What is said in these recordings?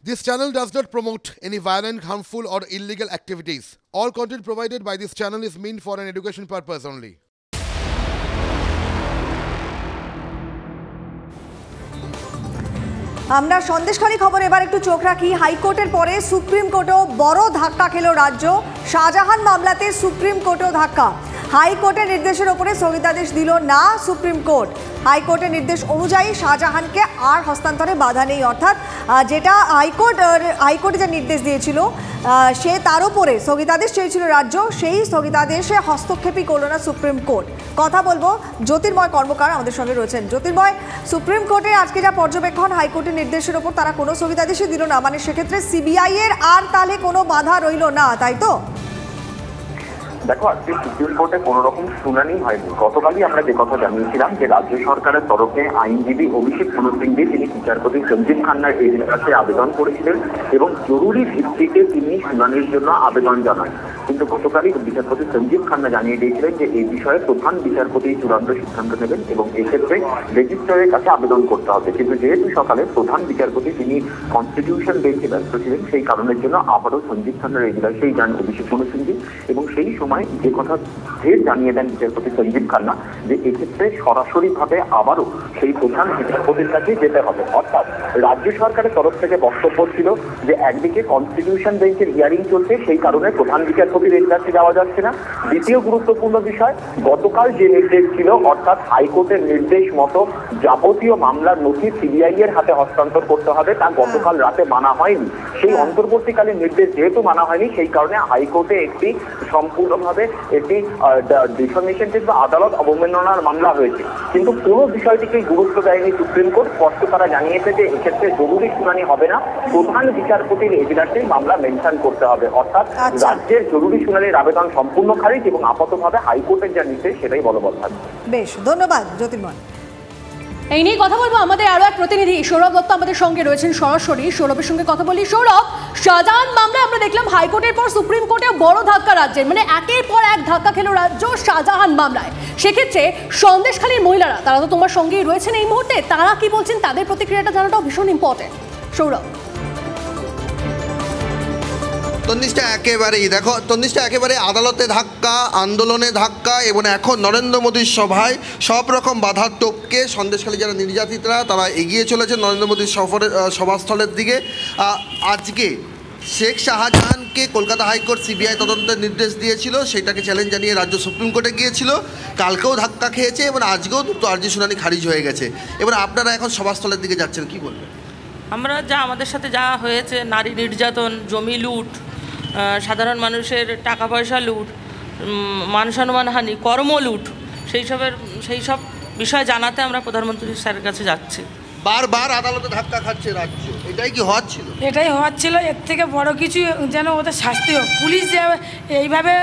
This channel does not promote any violent, harmful, or illegal activities. All content provided by this channel is meant for an education purpose only. আমরা সন্দেশখালী খবর এবার একটু চোখ রাখি। হাইকোর্টের পরে সুপ্রিম কোর্টেও বড় ধাক্কা খেল রাজ্য। শাহজাহান মামলাতে সুপ্রিম কোর্টেও ধাক্কা। হাইকোর্টের নির্দেশের ওপরে স্থগিতাদেশ দিল না সুপ্রিম কোর্ট। হাইকোর্টের নির্দেশ অনুযায়ী শাহজাহানকে আর হস্তান্তরে বাধা নেই, অর্থাৎ যেটা হাইকোর্টে যে নির্দেশ দিয়েছিল সে তার উপরে স্থগিতাদেশ চেয়েছিল রাজ্য, সেই স্থগিতাদেশে হস্তক্ষেপই করল না সুপ্রিম কোর্ট। কথা বলবো জ্যোতির্ময় কর্মকার আমাদের সঙ্গে রয়েছেন। জ্যোতির্ময়, সুপ্রিম কোর্টের আজকে যা পর্যবেক্ষণ, হাইকোর্টের নির্দেশের ওপর তারা কোনো স্থগিতাদেশই দিল না, মানে সেক্ষেত্রে সিবিআই এর আর তাহলে কোনো বাধা রইল না, তাই তো? দেখো, আজকে সুপ্রিম কোর্টে কোনো রকম শুনানি হয়নি। গতকালই আমরা যে কথা জানিয়েছিলাম যে রাজ্য সরকারের তরফে আইনজীবী অভিষেক মনু সিংভি তিনি বিচারপতি সঞ্জীব খান্নার এর কাছে আবেদন করেছিলেন এবং জরুরি ভিত্তিতে তিনি শুনানির জন্য আবেদন জানান। কিন্তু গতকালই বিচারপতি সঞ্জীব খান্না জানিয়ে দিয়েছিলেন যে এই বিষয়ে প্রধান বিচারপতি চূড়ান্ত সিদ্ধান্ত নেবেন এবং এক্ষেত্রে রেজিস্ট্রারের কাছে আবেদন করতে হবে। কিন্তু যেহেতু সকালে প্রধান বিচারপতি তিনি কনস্টিটিউশন বেঞ্চে ব্যস্ত ছিলেন, সেই কারণের জন্য আবারও সঞ্জীব খান্নার এজলাসেই যান অভিষেক মনু সিংভি এবং সেই সময় যে কথা ফের জানিয়ে দেন বিচারপতি সঞ্জীব খান্না যে এক্ষেত্রে সরাসরি ভাবে আবারও সেই প্রধান বিচারপতির কাছে যেতে হবে। অর্থাৎ রাজ্য সরকারের তরফ থেকে বক্তব্য ছিল যে একদিকে কনস্টিটিউশন বেঞ্চের হিয়ারিং চলছে, সেই কারণে প্রধান বিচারপতির কাছে যাওয়া যাচ্ছে না। দ্বিতীয় গুরুত্বপূর্ণ বিষয়, গতকাল যে নির্দেশ ছিল অর্থাৎ হাইকোর্টের নির্দেশ মতো যাবতীয় মামলার নথি সিবিআই এর হাতে হস্তান্তর করতে হবে, তা গতকাল রাতে মানা হয়নি। সেই অন্তর্বর্তীকালীন নির্দেশ যেহেতু মানা হয়নি, সেই কারণে হাইকোর্টে একটি সম্পূর্ণভাবে একটি ডিফামেশন বা আদালত অবমাননার মামলা হয়েছে। কিন্তু কোনো বিষয়টিকে গুরুত্ব দেয়নি সুপ্রিম কোর্ট। স্পষ্ট তারা জানিয়েছে যে এক্ষেত্রে জরুরি শুনানি হবে না, প্রধান বিচারপতির এজলাসেই মামলা মেনশন করতে হবে। অর্থাৎ রাজ্যের জরুরি শুনানির আবেদন সম্পূর্ণ খারিজ এবং আপাততভাবে হাইকোর্টের যা নির্দেশ সেটাই বলবৎ থাকবে। বেশ, ধন্যবাদ জ্যোতির্ময়। এই নিয়ে কথা বলবো আমাদের আরো এক প্রতিনিধি সৌরভ দত্ত আমাদের সঙ্গে রয়েছেন সরাসরি। সৌরভের সঙ্গে কথা বলি। সৌরভ, শাহজাহান মামলা আমরা দেখলাম হাইকোর্টের পর সুপ্রিম কোর্টে বড় ধাক্কা রাজ্যের, মানে একের পর এক ধাক্কা খেলো রাজ্য শাহজাহান মামলায়। সেক্ষেত্রে সন্দেশখালীর মহিলারা, তারা তো তোমার সঙ্গেই রয়েছেন এই মুহূর্তে, তারা কি বলছেন তাদের প্রতিক্রিয়াটা জানাটাও ভীষণ ইম্পর্টেন্ট। সৌরভ। তন্নিষ্ঠা, একেবারেই দেখো তন্নিষ্ঠা, একেবারে আদালতে ধাক্কা, আন্দোলনে ধাক্কা এবং এখন নরেন্দ্র মোদীর সভায় সব রকম বাধার টপকে সন্দেশখালী যারা নির্যাতিতরা তারা এগিয়ে চলেছে নরেন্দ্র মোদীর সভাস্থলের দিকে। আজকে শেখ শাহজাহানকে কলকাতা হাইকোর্ট সিবিআই তদন্তের নির্দেশ দিয়েছিল, সেটাকে চ্যালেঞ্জ জানিয়ে রাজ্য সুপ্রিম কোর্টে গিয়েছিল। কালকেও ধাক্কা খেয়েছে এবং আজকেও দুটো আর্জি শুনানি খারিজ হয়ে গেছে। এবার আপনারা এখন সভাস্থলের দিকে যাচ্ছেন, কি বলবেন? আমরা আমাদের সাথে যা হয়েছে, নারী নির্যাতন, জমি লুট, সাধারণ মানুষের টাকা পয়সা লুট, মান সম্মানহানি, কর্ম লুট, সেই সব বিষয় জানাতে আমরা প্রধানমন্ত্রী স্যারের কাছে যাচ্ছি। বারবার আদালতে ধাক্কা খাচ্ছে রাজ্য, এটাই কি হওয়ার ছিল? এটাই হওয়ার ছিল। এর থেকে বড় কিছু যেন ওদের শাস্তি হোক। পুলিশ যে এইভাবে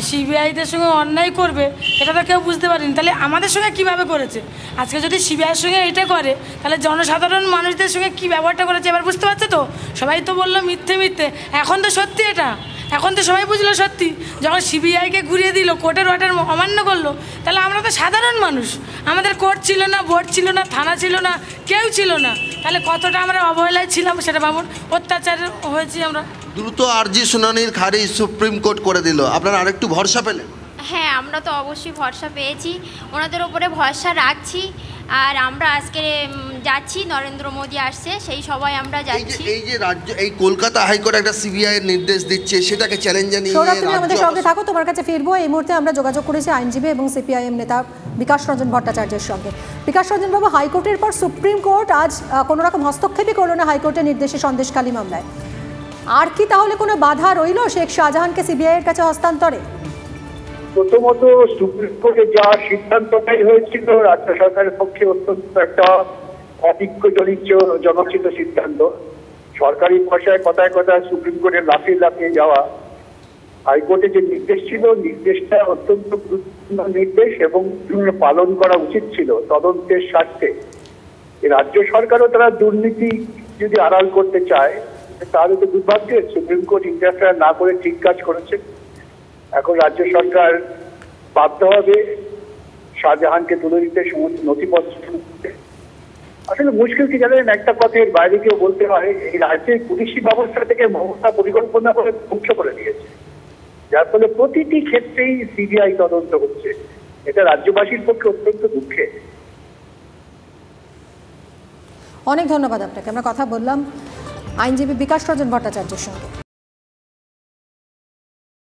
সিবিআইদের সঙ্গে অন্যায় করবে এটা তো কেউ বুঝতে পারেনি, তাহলে আমাদের সঙ্গে কিভাবে করেছে। আজকে যদি সিবিআইয়ের সঙ্গে এটা করে তাহলে জনসাধারণ মানুষদের সঙ্গে কী ব্যবহারটা করেছে এবার বুঝতে পারছে তো। সবাই তো বললো মিথ্যে, এখন তো সত্যি, এটা এখন তো সবাই বুঝলো সত্যি। যখন সিবিআইকে ঘুরিয়ে দিল, কোর্টের অর্ডার অমান্য করলো, তাহলে আমরা তো সাধারণ মানুষ, আমাদের কোর্ট ছিল না, ভোট ছিল না, থানা ছিল না, কেউ ছিল না, তাহলে কতটা আমরা অবহেলায় ছিলাম, সেটা ভাবুন। অত্যাচার হয়েছি আমরা। দ্রুত আর্জি শুনানির খারিজ সুপ্রিম কোর্ট করে দিল, আপনারা আরেকটু ভরসা পেলেন? হ্যাঁ, আমরা তো অবশ্যই ভরসা পেয়েছি, ওনাদের ওপরে ভরসা রাখছি। আর আমরা আজকে যাচ্ছি, নরেন্দ্র মোদী আসছে, সেই সবাই আমরা যাচ্ছি। এই যে রাজ্য, এই কলকাতা হাইকোর্ট একটা সিবিআই এর নির্দেশ দিচ্ছে, সেটাকে চ্যালেঞ্জ জানিয়ে সৌরভ, তুমি আমাদের সঙ্গে থাকো, তোমার কাছে ফিরবো। এই মুহূর্তে আমরা যোগাযোগ করেছি আইনজীবী এবং সিপিআইএম নেতা বিকাশ রঞ্জন ভট্টাচার্যের সঙ্গে। বিকাশ রঞ্জন বাবু, হাইকোর্টের পর সুপ্রিম কোর্ট আজ কোনো রকম হস্তক্ষেপই করলো না হাইকোর্টের নির্দেশে সন্দেশখালী মামলায়। আর কি তাহলে কোনো বাধা রইল শেখ শাহজাহানকে সিবিআই এর কাছে হস্তান্তরে? প্রথমত সুপ্রিম কোর্টে যা সিদ্ধান্তটাই হয়েছিল রাজ্য সরকারের পক্ষে অত্যন্ত একটা জনচিত সিদ্ধান্ত। সরকারি ভাষায় কথায় কথায় সুপ্রিম কোর্টে লাফিয়ে যাওয়া। হাইকোর্টে যে নির্দেশ ছিল, নির্দেশটা অত্যন্ত গুরুত্বপূর্ণ নির্দেশ এবং পালন করা উচিত ছিল তদন্তের স্বার্থে। রাজ্য সরকারও তারা দুর্নীতি যদি আড়াল করতে চায় তাহলে তো দুর্ভাগ্যের, সুপ্রিম কোর্ট ইন্টারফেয়ার না করে ঠিক কাজ করেছে। এখন রাজ্য সরকার বাধ্য হবে শাহজাহানকে তুলে দিতে সমস্ত নথিপত্র। আসলে মুশকিল কি জানেন, একটা কথার বাইরে কেউ বলতে হয়, এই রাজ্যের পুলিশি ব্যবস্থা থেকে মমতা পরিকল্পনা করে ধ্বংস করে দিয়েছে, যার ফলে প্রতিটি ক্ষেত্রেই সিবিআই তদন্ত হচ্ছে। এটা রাজ্যবাসীর পক্ষে অত্যন্ত দুঃখের। অনেক ধন্যবাদ আপনাকে। আমরা কথা বললাম আইনজীবী বিকাশ রঞ্জন ভট্টাচার্যের সঙ্গে।